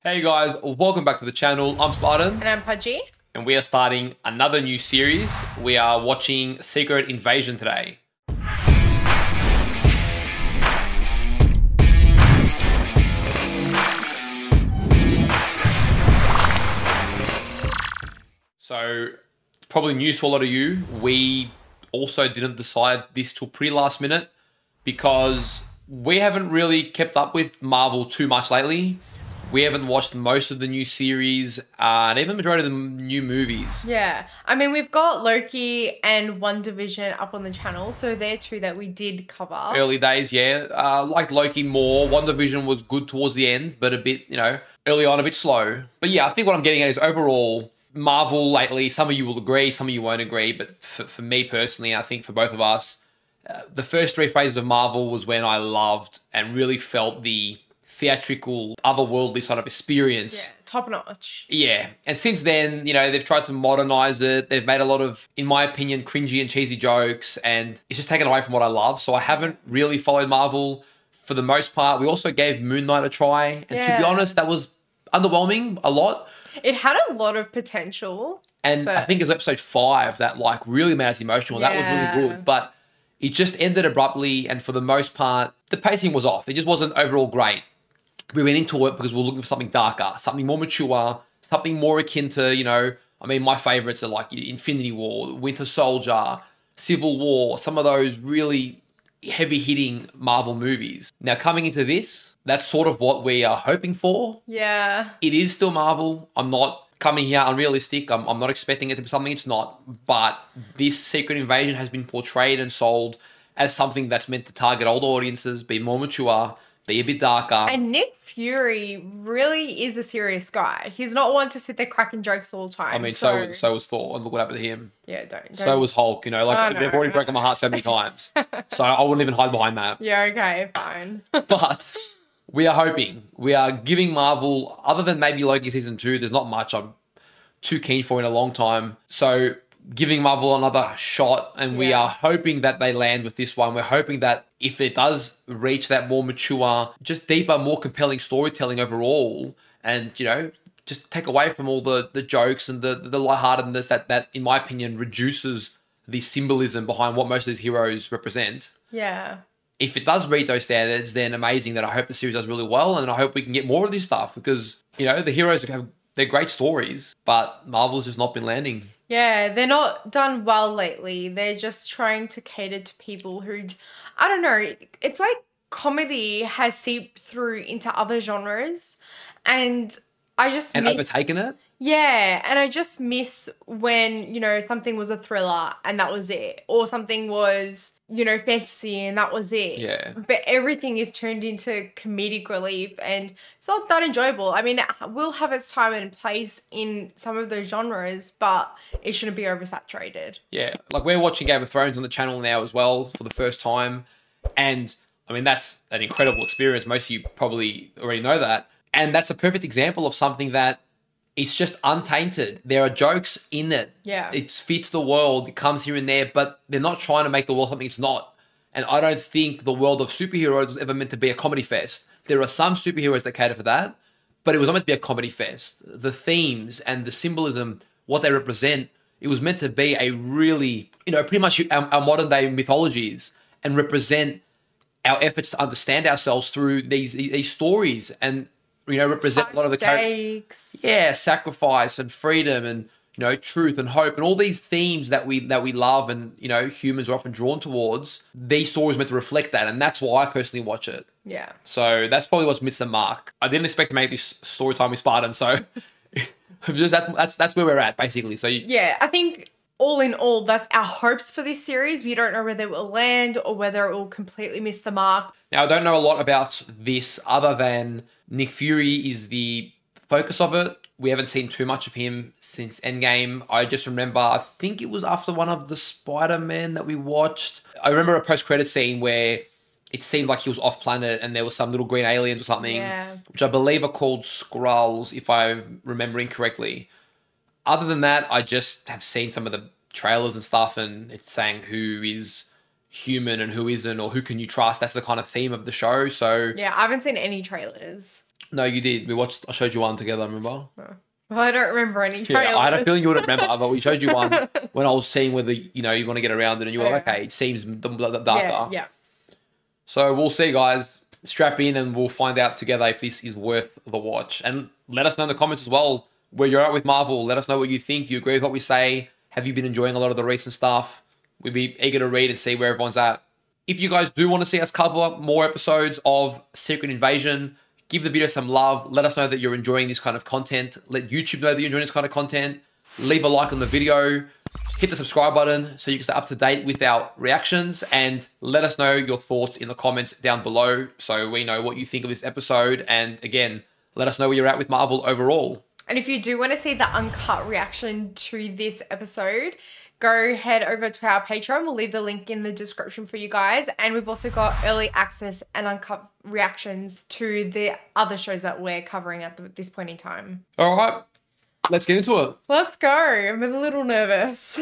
Hey guys, welcome back to the channel. I'm Spartan. And I'm Pudgy. And we are starting another new series. We are watching Secret Invasion today. So, probably news to a lot of you. We also didn't decide this till pretty last minute because we haven't really kept up with Marvel too much lately. We haven't watched most of the new series and even the majority of the new movies. Yeah. I mean, we've got Loki and WandaVision up on the channel. So they're two that we did cover. Early days, yeah. Liked Loki more. WandaVision was good towards the end, but a bit, early on a bit slow. But yeah, I think what I'm getting at is overall, Marvel lately, some of you will agree, some of you won't agree. But for me personally, I think for both of us, the first three phases of Marvel was when I loved and really felt the theatrical, otherworldly sort of experience. Yeah, top notch. Yeah. And since then, they've tried to modernize it. They've made a lot of, in my opinion, cringy and cheesy jokes, and it's just taken away from what I love. So I haven't really followed Marvel for the most part. We also gave Moon Knight a try. And to be honest, that was underwhelming a lot. It had a lot of potential. And I think it was episode 5 that really made us emotional. Yeah. That was really good. But it just ended abruptly. And for the most part, the pacing was off. It just wasn't overall great. We went into it because we were looking for something darker, something more mature, something more akin to, my favorites are like Infinity War, Winter Soldier, Civil War, some of those really heavy-hitting Marvel movies. Now, coming into this, that's sort of what we are hoping for. Yeah. It is still Marvel. I'm not coming here unrealistic. I'm not expecting it to be something it's not. But this Secret Invasion has been portrayed and sold as something that's meant to target older audiences, be more mature, be a bit darker. And Nick Fury really is a serious guy. He's not one to sit there cracking jokes all the time. I mean, so was Thor. And look what happened to him. Yeah, don't. So was Hulk. They've already broken my heart so many times. So I wouldn't even hide behind that. Yeah, okay, fine. But we are hoping. We are giving Marvel, other than maybe Loki Season 2, there's not much I'm too keen for in a long time. So giving Marvel another shot, and we are hoping that they land with this one. We're hoping that if it does reach that more mature, just deeper, more compelling storytelling overall, and, just take away from all the jokes and the lightheartedness that, in my opinion, reduces the symbolism behind what most of these heroes represent. Yeah. If it does meet those standards, then amazing. That I hope the series does really well, and I hope we can get more of this stuff because, the heroes they're great stories, but Marvel's just not been landing. Yeah, they're not done well lately. They're just trying to cater to people who, I don't know, it's like comedy has seeped through into other genres, and I just miss... overtaken it? Yeah, and I just miss when, something was a thriller and that was it, or something was, fantasy and that was it. Yeah. But everything is turned into comedic relief and it's not that enjoyable. I mean, it will have its time and place in some of those genres, but it shouldn't be oversaturated. Yeah, like we're watching Game of Thrones on the channel now as well for the first time. And, I mean, that's an incredible experience. Most of you probably already know that. And that's a perfect example of something that it's just untainted. There are jokes in it. Yeah. It fits the world. It comes here and there, but they're not trying to make the world something it's not. And I don't think the world of superheroes was ever meant to be a comedy fest. There are some superheroes that cater for that, but it was not meant to be a comedy fest. The themes and the symbolism, what they represent, it was meant to be a really, pretty much our modern day mythologies and represent our efforts to understand ourselves through these stories and, represent a lot of the stakes. Yeah, sacrifice and freedom and, truth and hope and all these themes that we love and, humans are often drawn towards. These stories are meant to reflect that, and that's why I personally watch it. Yeah. So that's probably what's missed the mark. I didn't expect to make this story time with Spartan, so that's where we're at, basically. So yeah, I think all in all, that's our hopes for this series. We don't know whether it will land or whether it will completely miss the mark. Now, I don't know a lot about this other than Nick Fury is the focus of it. We haven't seen too much of him since Endgame. I just remember, I think it was after one of the Spider-Man that we watched. I remember a post-credit scene where it seemed like he was off-planet and there was some little green aliens or something, which I believe are called Skrulls, if I'm remembering correctly. Other than that, I just have seen some of the trailers and stuff, and it's saying who is human and who isn't, or who can you trust. That's the kind of theme of the show. So yeah, I haven't seen any trailers. No, you did. We watched. I showed you one together. Remember? Well, I don't remember any trailers. Yeah, I had a feeling you wouldn't remember, but we showed you one when I was seeing whether you want to get around it, and you were like, okay, it seems darker. Yeah. So we'll see, guys. Strap in, and we'll find out together if this is worth the watch. And let us know in the comments as well where you're at with Marvel. Let us know what you think. Do you agree with what we say? Have you been enjoying a lot of the recent stuff? We'd be eager to read and see where everyone's at. If you guys do want to see us cover more episodes of Secret Invasion, give the video some love. Let us know that you're enjoying this kind of content. Let YouTube know that you're enjoying this kind of content. Leave a like on the video. Hit the subscribe button so you can stay up to date with our reactions, and let us know your thoughts in the comments down below so we know what you think of this episode. And again, let us know where you're at with Marvel overall. And if you do want to see the uncut reaction to this episode, go head over to our Patreon. We'll leave the link in the description for you guys. And we've also got early access and uncut reactions to the other shows that we're covering at this point in time. All right, let's get into it. Let's go. I'm a little nervous.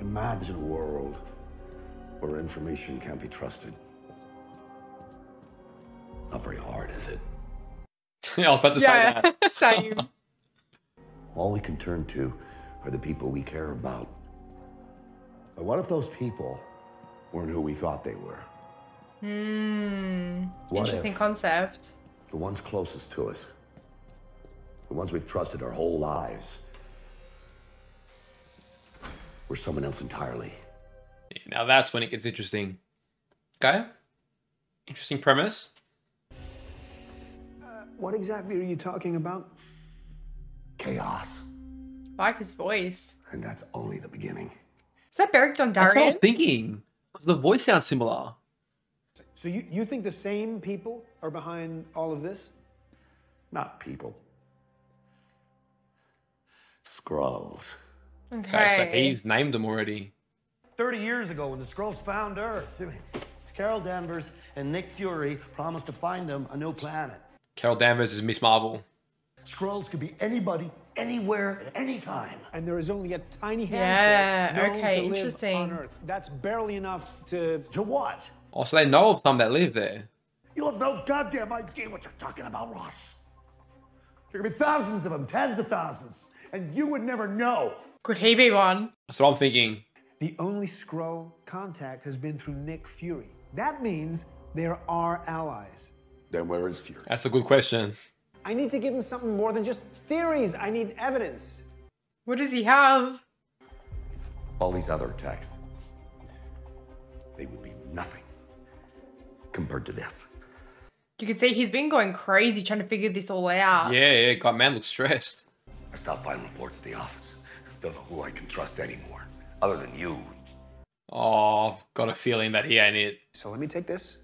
Imagine a world where information can't be trusted. Not very hard, is it? Yeah, I was about to say that. Same. All we can turn to are the people we care about. But what if those people weren't who we thought they were? What Interesting if concept. the ones closest to us, the ones we've trusted our whole lives, were someone else entirely? Now that's when it gets interesting. Okay. Interesting premise. What exactly are you talking about? Chaos. Like his voice. And that's only the beginning. Is that Beric Dondarrion? That's what I was thinking. The voice sounds similar. So you think the same people are behind all of this? Not people. Skrulls. Okay, so he's named them already. 30 years ago when the Skrulls found Earth, Carol Danvers and Nick Fury promised to find them a new planet. Carol Danvers is Miss Marvel. Skrulls could be anybody, anywhere, at any time. And there is only a tiny Yeah, handful known okay, to live interesting. on Earth. That's barely enough to... To what? Oh, so they know of some that live there. You have no goddamn idea what you're talking about, Ross. There could be thousands of them, tens of thousands, and you would never know. Could he be one? That's what I'm thinking. The only Skrull contact has been through Nick Fury. That means they're our allies. Then where is Fury? That's a good question. I need to give him something more than just theories. I need evidence. What does he have? All these other attacks, they would be nothing compared to this. You can see he's been going crazy trying to figure this all out. Yeah, God, man looks stressed. I stopped filing reports at the office. Don't know who I can trust anymore, other than you. Oh, I've got a feeling that he ain't it. So let me take this,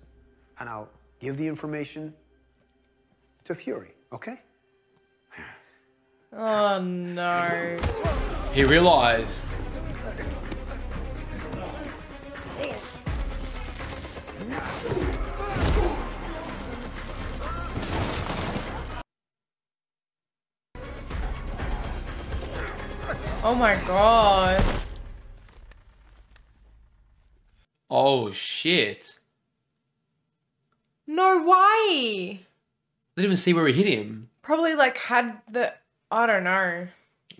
and I'll give the information to Fury, okay? Oh no. He realized. Oh my god. Oh, shit. No way. Didn't even see where he hit him. Probably like had the, I don't know.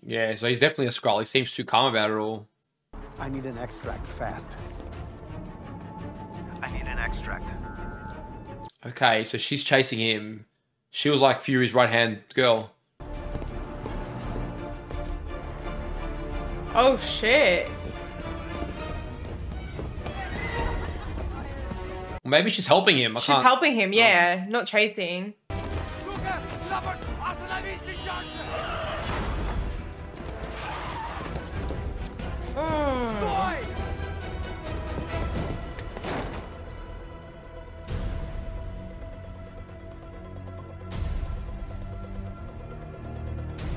Yeah, so he's definitely a Skrull. He seems too calm about it all. I need an extract fast. I need an extract. Okay, so she's chasing him. She was like Fury's right-hand girl. Oh shit. Maybe she's helping him. She's helping him, yeah, not chasing.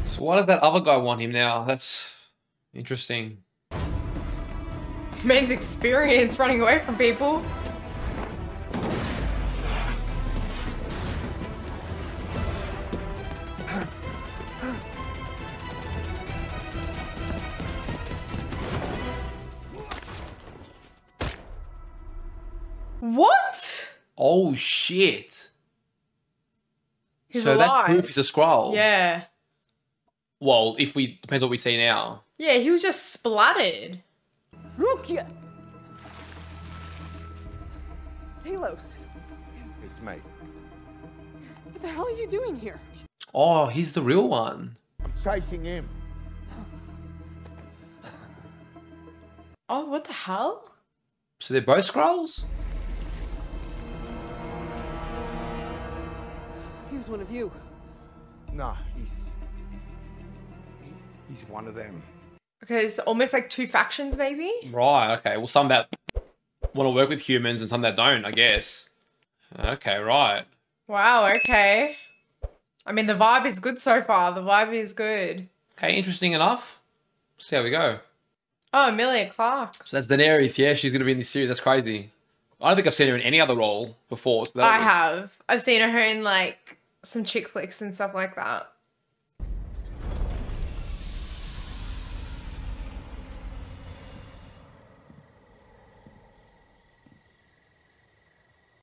So why does that other guy want him now? That's interesting. Man's experience running away from people. Oh shit. He's So alive. that's proof he's a Skrull. Yeah. Well, depends what we see now. Yeah, he was just splattered. Rukia! Talos, It's me. what the hell are you doing here? Oh, he's the real one. I'm chasing him. Oh, what the hell? So they're both Skrulls? He was one of you. No, he's one of them. Okay, it's almost like two factions, maybe? Right, okay. Well, some that want to work with humans and some that don't, I guess. Okay, right. Wow, okay. I mean, the vibe is good so far. The vibe is good. Okay, interesting enough. See how we go. Oh, Emilia Clarke. So that's Daenerys, yeah, she's going to be in this series. That's crazy. I don't think I've seen her in any other role before. So I have. I've seen her in, like, some chick flicks and stuff like that.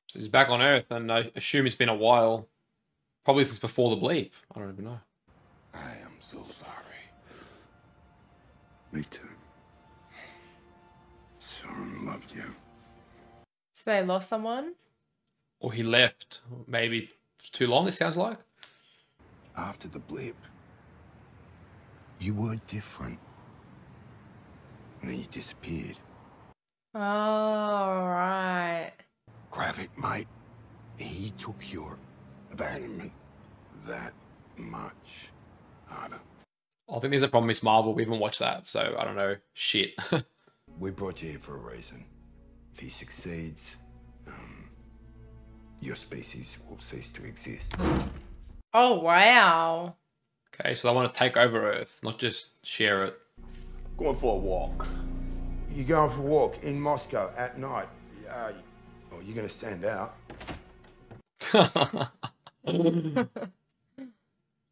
She's back on Earth, and I assume it's been a while. Probably since before the bleep. I don't even know. I am so sorry. Me too. Someone loved you. So they lost someone? Or he left. Maybe it's too long, it sounds like. After the blip, you were different. And then you disappeared. Oh, right. Gravik, mate, he took your abandonment that much harder. I think there's a problem with Miss Marvel. We haven't watched that, so I don't know. Shit. We brought you here for a reason. If he succeeds, your species will cease to exist. Oh, wow. Okay, so they want to take over Earth, not just share it. Going for a walk. You going for a walk in Moscow at night? Oh, you're gonna stand out.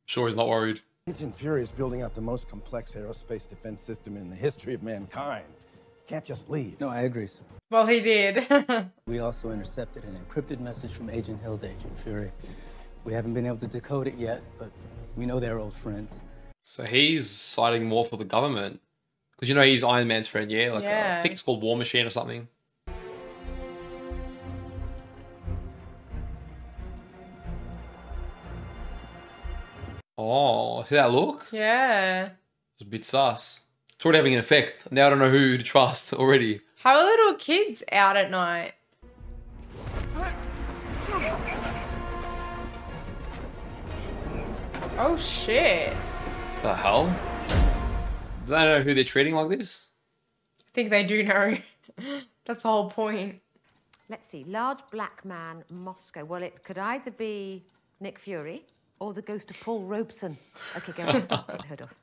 Sure, he's not worried. Agent Fury is building out the most complex aerospace defense system in the history of mankind. Can't just leave. No, I agree, sir. Well, he did. We also intercepted an encrypted message from Agent Hill to Agent Fury. We haven't been able to decode it yet, but we know they're old friends. So he's siding more for the government. Because you know he's Iron Man's friend, yeah? Like, Yeah. I think it's called War Machine or something. Oh, see that look? Yeah. It's a bit sus. It's already having an effect. Now I don't know who to trust already. How are little kids out at night? Oh, shit. The hell? Do they know who they're treating like this? I think they do know. That's the whole point. Let's see, large black man, Moscow. Well, it could either be Nick Fury or the ghost of Paul Robeson. Okay, go on. Take the hood off.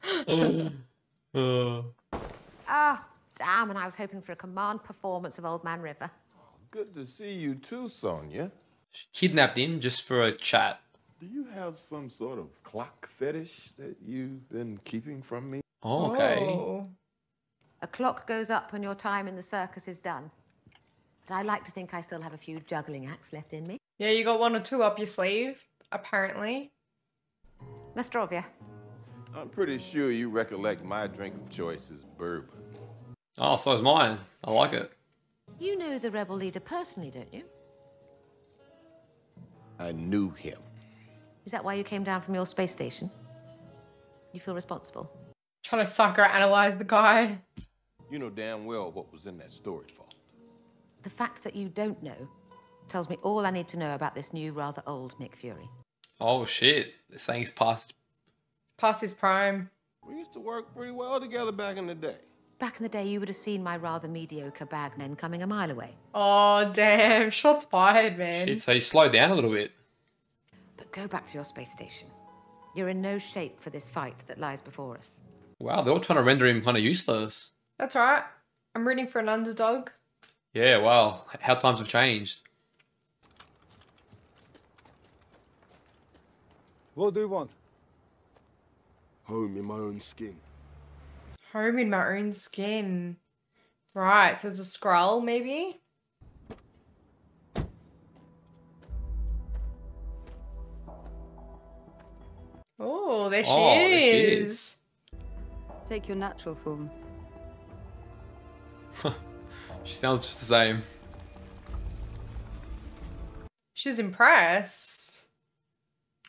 Ah, damn, and I was hoping for a command performance of Old Man River. Good to see you too, Sonia. She kidnapped him just for a chat. Do you have some sort of clock fetish that you've been keeping from me? Oh, okay. Oh. A clock goes up when your time in the circus is done. But I like to think I still have a few juggling acts left in me. Yeah, you got one or two up your sleeve, apparently. Nostrovia. I'm pretty sure you recollect my drink of choice is bourbon. Oh, so is mine. I like it. You know the rebel leader personally, don't you? I knew him. Is that why you came down from your space station? You feel responsible? Trying to psychoanalyze the guy. You know damn well what was in that storage vault. The fact that you don't know tells me all I need to know about this new, rather old Nick Fury. Oh, shit. They're saying he's past. Past his prime. We used to work pretty well together back in the day. Back in the day, you would have seen my rather mediocre bagmen coming a mile away. Oh, damn. Shots fired, man. Shit, so he slowed down a little bit. But go back to your space station. You're in no shape for this fight that lies before us. Wow, they're all trying to render him kind of useless. That's right. I'm rooting for an underdog. Yeah, wow. How times have changed. What do you want? Home in my own skin. Home in my own skin. Right, so it's a Skrull, maybe? Oh, there she Oh, there she is. Take your natural form. She sounds just the same. She's impressed.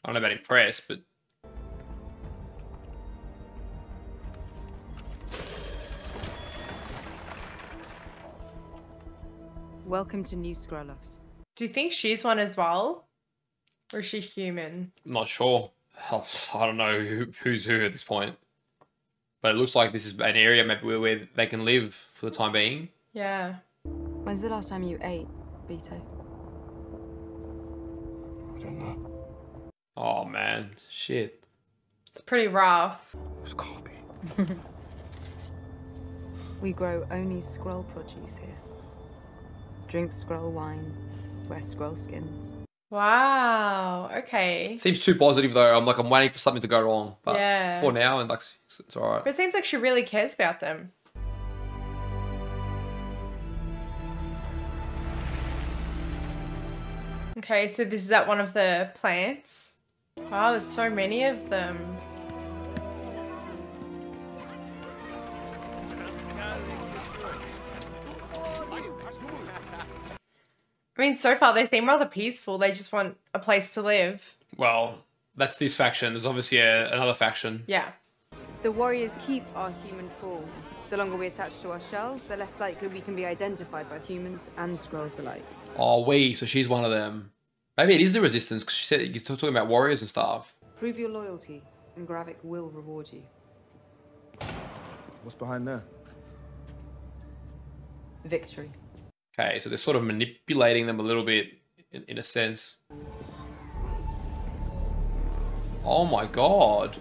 I don't know about impressed, but Welcome to New Skrullos. Do you think she's one as well? Or is she human? I'm not sure. I don't know who's who at this point. But it looks like this is an area maybe where they can live for the time being. Yeah. When's the last time you ate, Vito? I don't know. Oh man, shit. It's pretty rough. It's Colby. We grow only Skrull produce here. Drink Skrull wine, wear Skrull skins. Wow. Okay. Seems too positive though. I'm waiting for something to go wrong. But Yeah. for now, and like it's alright. But it seems like she really cares about them. Okay, so this is at one of the plants. Wow, there's so many of them. I mean, so far they seem rather peaceful. They just want a place to live. Well, that's this faction. There's obviously another faction. Yeah. The warriors keep our human form. The longer we attach to our shells, the less likely we can be identified by humans and Skrulls alike. Oh, so she's one of them. Maybe it is the resistance because she said you're talking about warriors and stuff. Prove your loyalty, and Gravik will reward you. What's behind there? Victory. Okay, so they're sort of manipulating them a little bit in a sense. Oh my god.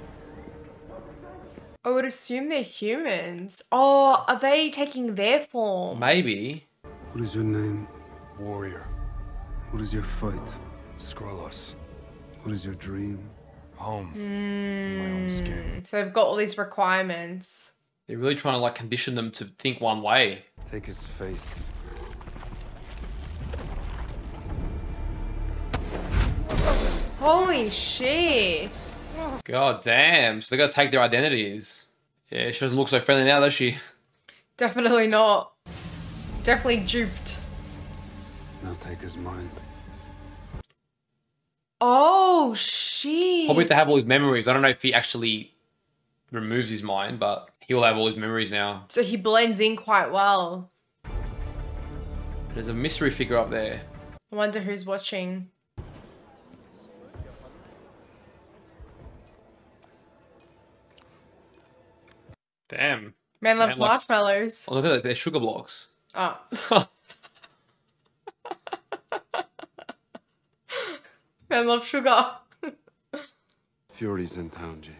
I would assume they're humans. Oh, are they taking their form? Maybe. What is your name? Warrior. What is your fight? Skrullos. What is your dream? Home. My own skin. So they've got all these requirements. They're really trying to like condition them to think one way. Take his face. Holy shit. God damn. So they gotta take their identities. Yeah, she doesn't look so friendly now, does she? Definitely not. Definitely duped. Now take his mind. Oh, shit. Probably to have all his memories. I don't know if he actually removes his mind, but he will have all his memories now. So he blends in quite well. There's a mystery figure up there. I wonder who's watching. Damn. Man loves marshmallows. Oh, look at that. They're sugar blocks. Oh. Man loves sugar. Fury's in town, Jay.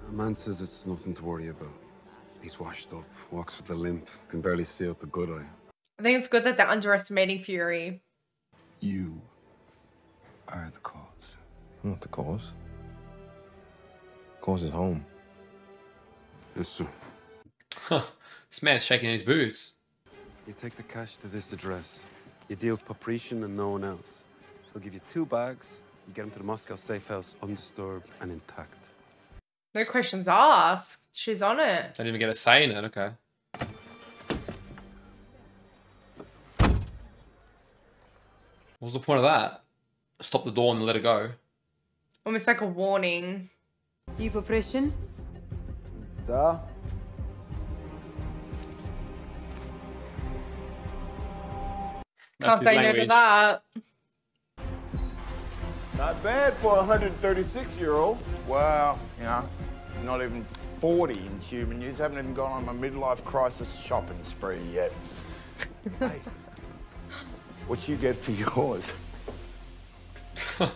A man says it's nothing to worry about. He's washed up, walks with a limp, can barely see out the good eye. I think it's good that they're underestimating Fury. You are the cause. I'm not the cause. Cause is home. Yes, sir. This man's shaking his boots. You take the cash to this address. You deal with Paprician and no one else. He'll give you 2 bags. You get him to the Moscow safe house undisturbed and intact. No questions asked. She's on it. Don't even get a say in it. Okay. What's the point of that? Stop the door and let it go. Almost like a warning. You Paprician? Duh. Can't say no to that. Not bad for a 136-year-old. Well, you know, not even 40 in human years. Haven't even gone on my midlife crisis shopping spree yet. Hey, what you get for yours?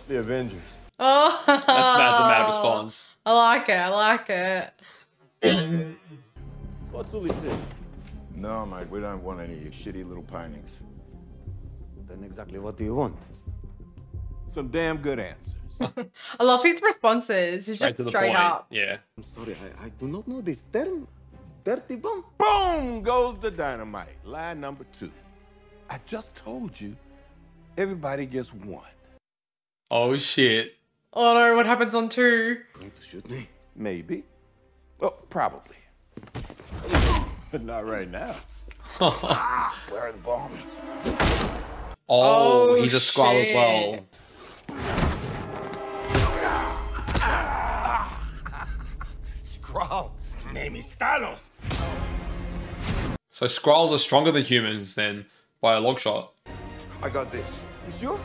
The Avengers. Oh. That's a mad response. I like it. I like it. What's it? No, mate, we don't want any shitty little paintings. Then exactly what do you want? Some damn good answers. I love his responses. He's just straight up. Yeah. I'm sorry, I do not know this term. Dirty bomb. Boom goes the dynamite. Lie number 2. I just told you, everybody gets 1. Oh shit. Oh no, what happens on 2? Going to shoot me? Maybe. Well, probably. But not right now. Where are the bombs? Oh, he's a Skrull as well. Skrull. Name is Talos. So Skrulls are stronger than humans then by a long shot. I got this. You sure?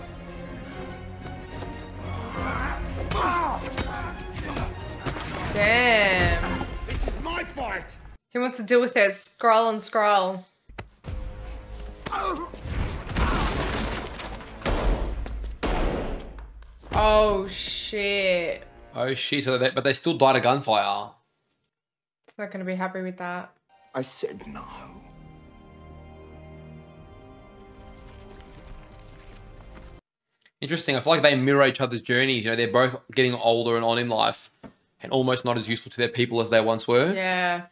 Damn. This is my fight. He wants to deal with it. Skrull and Skrull. Oh shit. Oh shit, so but they still died of gunfire. He's not gonna be happy with that. I said no. Interesting. I feel like they mirror each other's journeys. You know, they're both getting older and on in life and almost not as useful to their people as they once were. Yeah.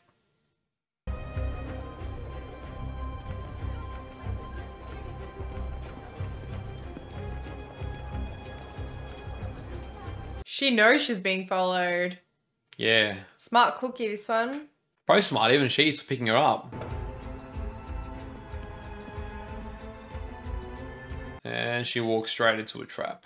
She knows she's being followed. Yeah. Smart cookie, this one. Pro smart, even she's picking her up. And she walks straight into a trap.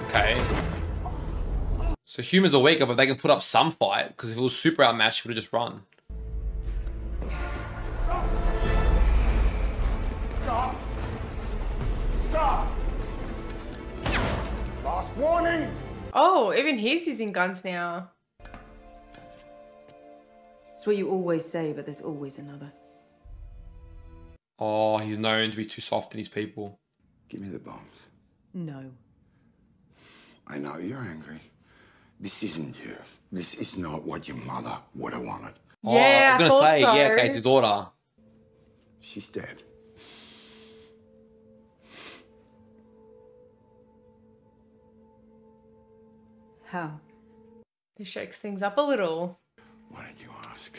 Okay. So humans are weaker, but they can put up some fight, because if it was super outmatched, she would have just run. Stop! Stop! Last warning! Oh, even he's using guns now. It's what you always say, but there's always another. Oh, he's known to be too soft in his people. Give me the bombs. No. I know you're angry. This isn't you. This is not what your mother would have wanted. Yeah, I was gonna say, yeah, okay, it's his order. She's dead. How? This shakes things up a little. Why don't you ask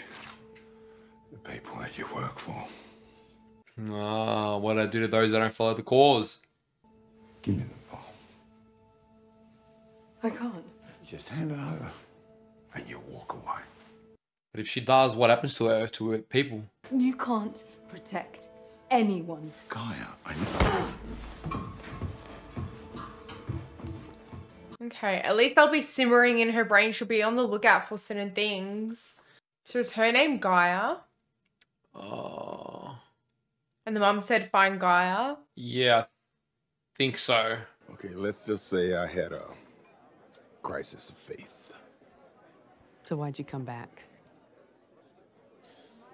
the people that you work for? Ah, what do I do to those that don't follow the cause? Give me the bomb. I can't. Just hand it over and you walk away. But if she does, what happens to her people? You can't protect anyone. Gaia, I know. Okay, at least they'll be simmering in her brain. She'll be on the lookout for certain things. So is her name Gaia? And the mum said find Gaia. Yeah, I think so. Okay, let's just say I had a crisis of faith. So why'd you come back?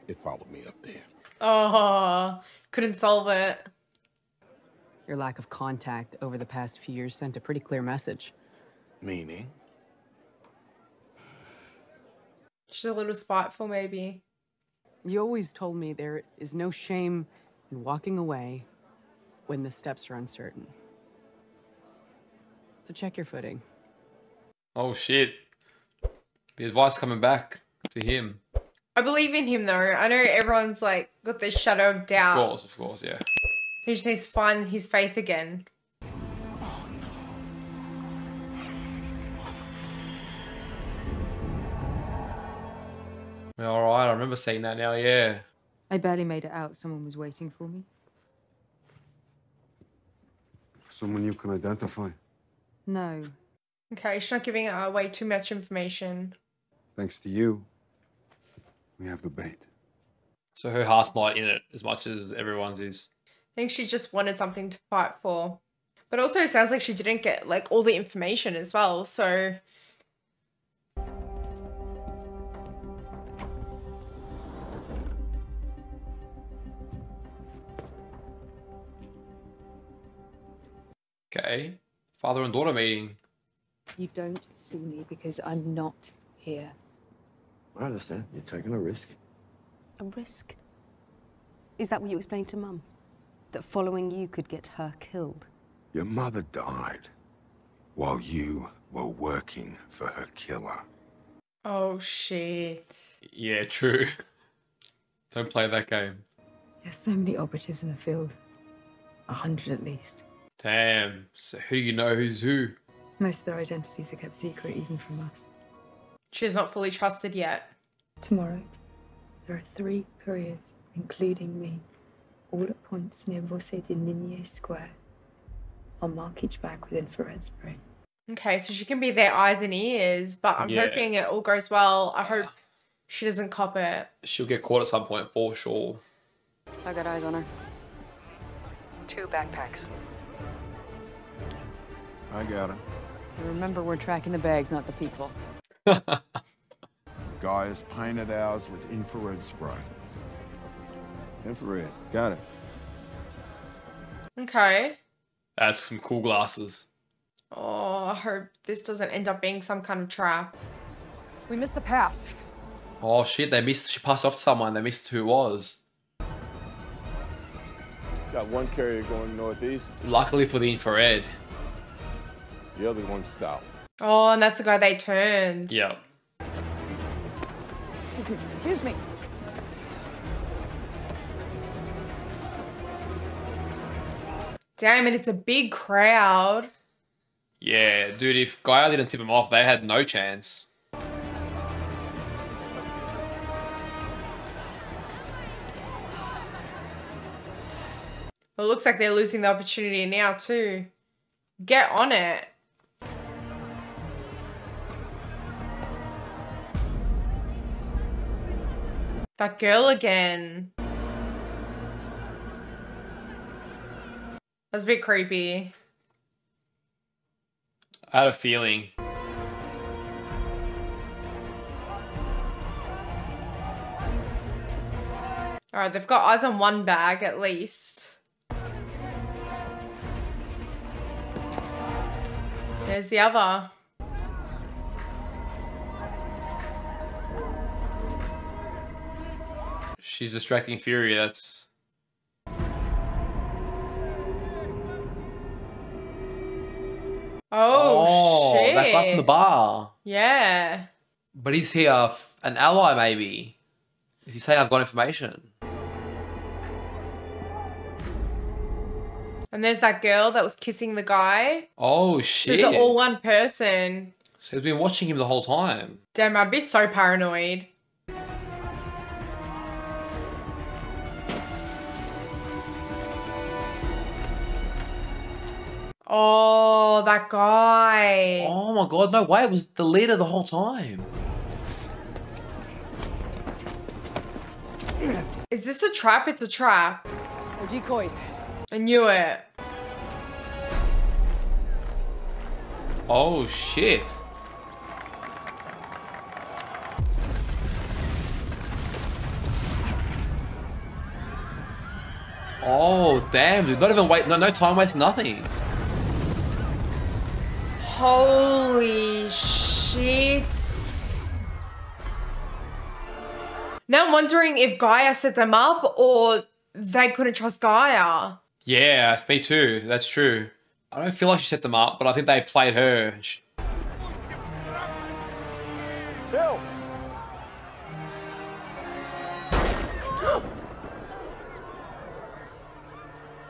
It followed me up there. Oh, couldn't solve it. Your lack of contact over the past few years sent a pretty clear message. Meaning? She's a little spiteful, maybe. You always told me there is no shame in walking away when the steps are uncertain. So check your footing. Oh shit. The advice coming back to him. I believe in him though. I know everyone's like got this shadow of doubt. Of course, yeah. He just needs to find his faith again. Well, alright, I remember seeing that now, yeah. I barely made it out. Someone was waiting for me. Someone you can identify. No. Okay, she's not giving away too much information. Thanks to you, we have the bait. So her heart's not in it as much as everyone's is. I think she just wanted something to fight for. But also it sounds like she didn't get like all the information as well, so... Okay. Father and daughter meeting. You don't see me because I'm not here. I understand. You're taking a risk. A risk? Is that what you explained to Mum? That following you could get her killed? Your mother died. while you were working for her killer. Oh shit. Yeah, true. Don't play that game. There's so many operatives in the field. 100 at least. Damn. So who do you know who's who? Most of their identities are kept secret, even from us. She's not fully trusted yet. Tomorrow, there are 3 couriers, including me, all at points near Vosse de Ninier Square. I'll mark each bag with infrared spray. Okay, so she can be their eyes and ears, but I'm Yeah. hoping it all goes well. I hope she doesn't cop it. She'll get caught at some point for sure. I got eyes on her. 2 backpacks. I got him. Remember, we're tracking the bags, not the people. Guy has painted ours with infrared spray. Infrared. Got it. Okay. That's some cool glasses. Oh, I hope this doesn't end up being some kind of trap. We missed the pass. Oh shit, they missed. She passed off to someone. They missed who it was. Got one carrier going northeast, Luckily for the infrared. the other one south. Oh, and that's the guy they turned. Yep. Excuse me, excuse me. Damn it, it's a big crowd. Yeah, dude, if Gaia didn't tip him off, they had no chance. Well, it looks like they're losing the opportunity now too. Get on it. That girl again. That's a bit creepy. I had a feeling. Alright, they've got eyes on one bag at least. There's the other. She's distracting Fury, that's... Oh, shit. That guy from the bar. Yeah. But is he an ally, maybe? Is he saying I've got information? And there's that girl that was kissing the guy. Oh, So shit. it's all one person. So he's been watching him the whole time. Damn, I'd be so paranoid. Oh, that guy. Oh my god, no way. It was the leader the whole time. Is this a trap? It's a trap. They're decoys. I knew it. Oh, shit. Oh, damn, dude. Not even wait. No time wasting, nothing. Holy shit. Now I'm wondering if Gaia set them up or they couldn't trust Gaia. Yeah, me too. That's true. I don't feel like she set them up, but I think they played her. Bill!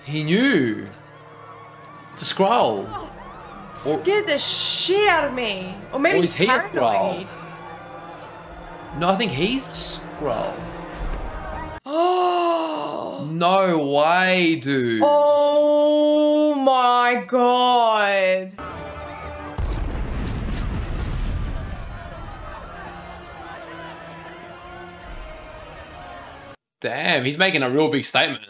He knew. It's a scroll. Scared the shit out of me. Or maybe Or he's is he a paranoid. Skrull? No, I think he's a scroll. Oh. No way, dude. Oh my god. Damn, he's making a real big statement.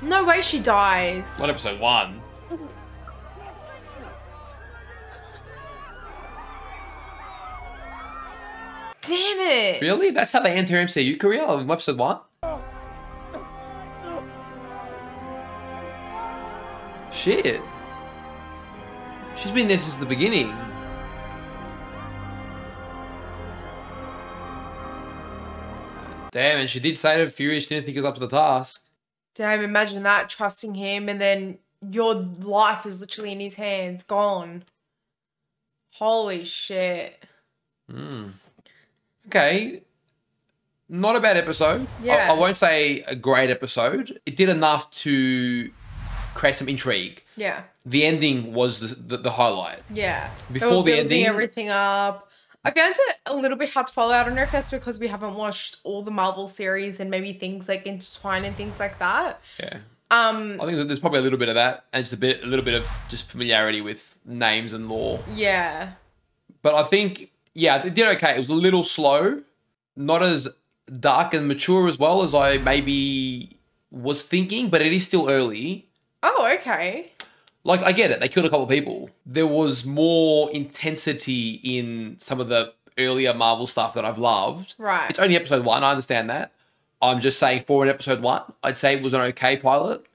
No way she dies. Not episode 1. Damn it. Really? That's how they enter MCU career in episode 1? Shit. She's been there since the beginning. Damn, and she did say to Fury she didn't think it was up to the task. Damn, imagine that, trusting him, and then your life is literally in his hands, gone. Holy shit. Okay. Not a bad episode. Yeah. I won't say a great episode. It did enough to create some intrigue. Yeah. The ending was the highlight. Yeah. Before They were the building ending, everything up. I found it a little bit hard to follow. I don't know if that's because we haven't watched all the Marvel series and maybe things like intertwine and things like that. yeah. I think that there's probably a little bit of that, and just a little bit of just familiarity with names and lore. Yeah. But I think, yeah, it did okay. It was a little slow, not as dark and mature as well as I maybe was thinking, but it is still early. Oh, okay. Like, I get it. They killed a couple of people. There was more intensity in some of the earlier Marvel stuff that I've loved. Right. It's only episode 1. I understand that. I'm just saying for an episode 1, I'd say it was an okay pilot.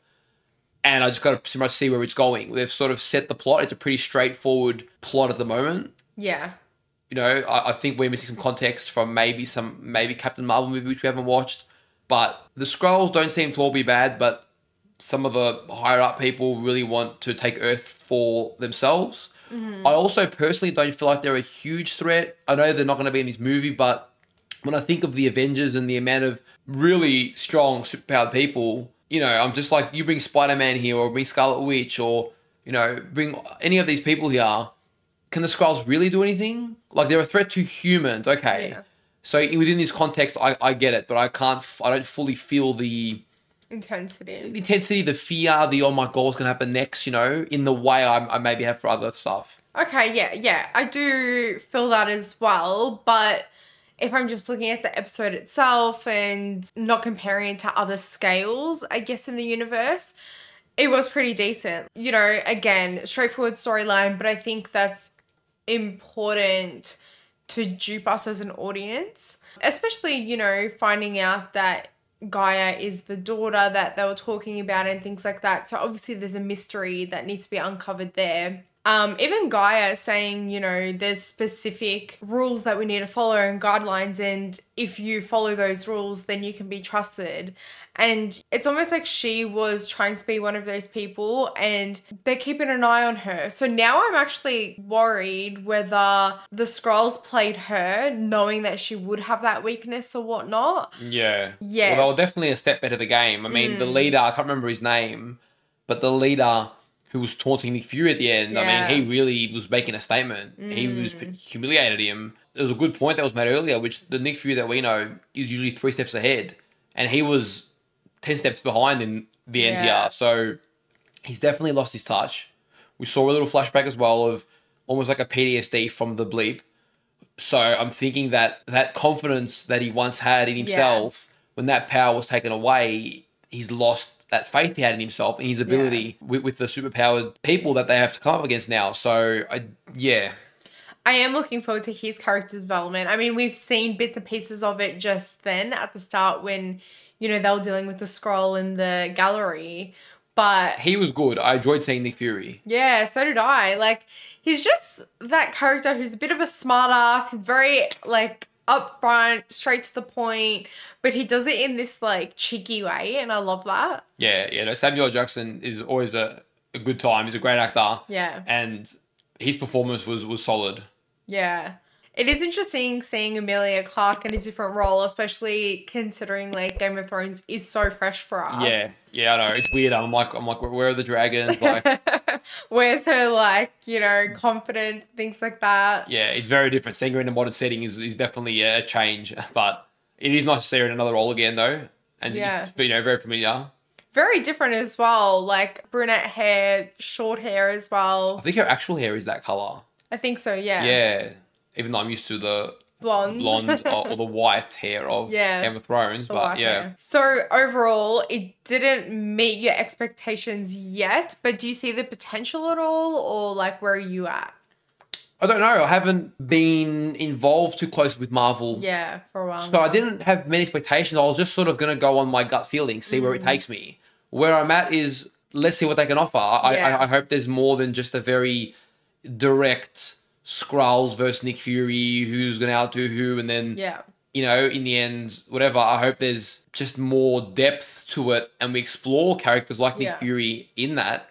And I just got to pretty much see where it's going. They've sort of set the plot. It's a pretty straightforward plot at the moment. Yeah. You know, I think we're missing some context from maybe Captain Marvel movie, which we haven't watched. But the Skrulls don't seem to all be bad, but some of the higher up people really want to take Earth for themselves. I also personally don't feel like they're a huge threat. I know they're not going to be in this movie, but when I think of the Avengers and the amount of really strong, superpowered people, you know, I'm just like, you bring Spider-Man here or bring Scarlet Witch or, you know, bring any of these people here. Can the Skrulls really do anything? Like, they're a threat to humans, okay. Yeah. So within this context, I get it, but I don't fully feel the intensity, the fear, the oh my god, what's gonna happen next, you know, in the way I maybe have for other stuff. Okay, yeah. I do feel that as well, but if I'm just looking at the episode itself and not comparing it to other scales, I guess, in the universe, it was pretty decent. You know, again, straightforward storyline, but I think that's important to dupe us as an audience, especially, you know, finding out that Gaia is the daughter that they were talking about and things like that. So obviously there's a mystery that needs to be uncovered there. Even Gaia saying, you know, there's specific rules that we need to follow and guidelines, and if you follow those rules, then you can be trusted. And it's almost like she was trying to be one of those people and they're keeping an eye on her. So now I'm actually worried whether the Skrulls played her knowing that she would have that weakness or whatnot. Yeah. Yeah. Well, they were definitely a step better the game. I mean, the leader, I can't remember his name, but the leader who was taunting Nick Fury at the end, Yeah. I mean, he really was making a statement. He was humiliated him. There was a good point that was made earlier, which the Nick Fury that we know is usually 3 steps ahead. And he was 10 steps behind in the Yeah. NTR. So he's definitely lost his touch. We saw a little flashback as well of almost like a PTSD from the bleep. So I'm thinking that that confidence that he once had in himself, when that power was taken away, he's lost that faith he had in himself and his ability with the superpowered people that they have to come up against now. So, I am looking forward to his character development. I mean, we've seen bits and pieces of it just then at the start when, you know, they were dealing with the Skrull in the gallery. But he was good. I enjoyed seeing Nick Fury. yeah, so did I. Like, he's just that character who's a bit of a smart ass. He's very, like, upfront, straight to the point, but he does it in this, like, cheeky way, and I love that. Yeah. No, Samuel L. Jackson is always a good time. He's a great actor. Yeah. And his performance was solid. Yeah. It is interesting seeing Emilia Clarke in a different role, especially considering, like, Game of Thrones is so fresh for us. Yeah, I know. It's weird. I'm like, where are the dragons? Like, Where's her, like, you know, confidence, things like that. yeah, it's very different. Seeing her in a modern setting is definitely a change. But it is nice to see her in another role again, though. And, it's, you know, very familiar. Very different as well. Like, brunette hair, short hair as well. I think her actual hair is that colour. I think so, yeah. Yeah. Even though I'm used to the Blonde. or the white hair of Game of Thrones. the But white hair. So overall, it didn't meet your expectations yet, but do you see the potential at all, or like where are you at? I don't know. I haven't been involved too close with Marvel. Yeah, for a while. So I didn't have many expectations. I was just sort of going to go on my gut feeling, see where it takes me. Where I'm at is, let's see what they can offer. I hope there's more than just a very direct Skrulls versus Nick Fury, who's going to outdo who, and then you know, in the end, whatever, I hope there's just more depth to it and we explore characters like Nick Fury in that.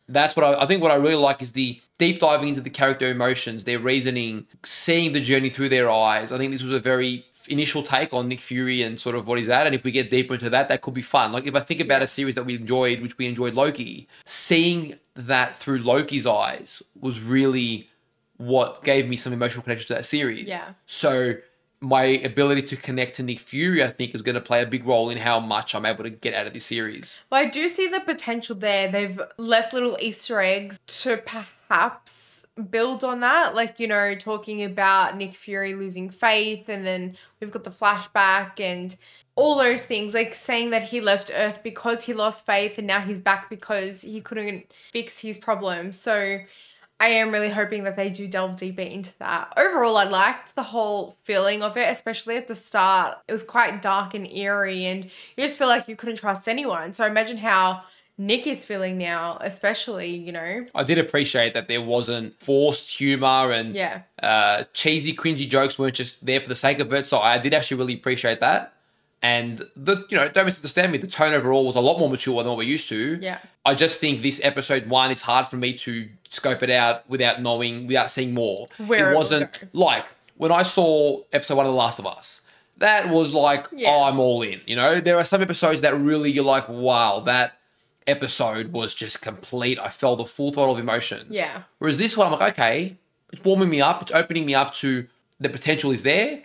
That's what I think what I really like is the deep diving into the character emotions, their reasoning, seeing the journey through their eyes. I think this was a very initial take on Nick Fury and sort of what he's at. And if we get deeper into that, that could be fun. Like if I think about a series that we enjoyed, which we enjoyed Loki, seeing that through Loki's eyes was really what gave me some emotional connection to that series. Yeah. So my ability to connect to Nick Fury, I think, is going to play a big role in how much I'm able to get out of this series. Well, I do see the potential there. They've left little Easter eggs to perhaps build on that. Like, you know, talking about Nick Fury losing faith, and then we've got the flashback and all those things, like saying that he left Earth because he lost faith and now he's back because he couldn't fix his problems. So I am really hoping that they do delve deeper into that. Overall, I liked the whole feeling of it, especially at the start. It was quite dark and eerie and you just feel like you couldn't trust anyone. So imagine how Nick is feeling now, especially, you know. I did appreciate that there wasn't forced humor and cheesy, cringy jokes weren't just there for the sake of it. So I did actually really appreciate that. And you know, don't misunderstand me, the tone overall was a lot more mature than what we're used to. Yeah. I just think this episode 1, it's hard for me to scope it out without seeing more. Where it wasn't like when I saw episode 1 of The Last of Us, that was like, oh, I'm all in. You know, there are some episodes that really you're like, wow, that episode was just complete. I felt the full throttle of emotions. Yeah. Whereas this one, I'm like, okay, it's warming me up. It's opening me up to the potential is there.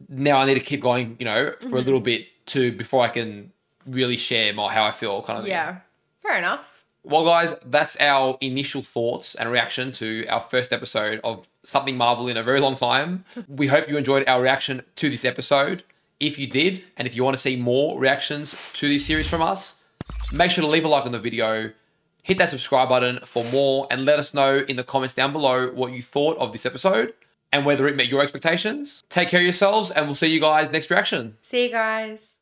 Now I need to keep going, you know, for a little bit before I can really share how I feel kind of thing. Yeah, fair enough. Well, guys, that's our initial thoughts and reaction to our first episode of Something Marvel in a very long time. We hope you enjoyed our reaction to this episode. If you did, and if you want to see more reactions to this series from us, make sure to leave a like on the video, hit that subscribe button for more, and let us know in the comments down below what you thought of this episode and whether it met your expectations. Take care of yourselves, and we'll see you guys next reaction. See you guys.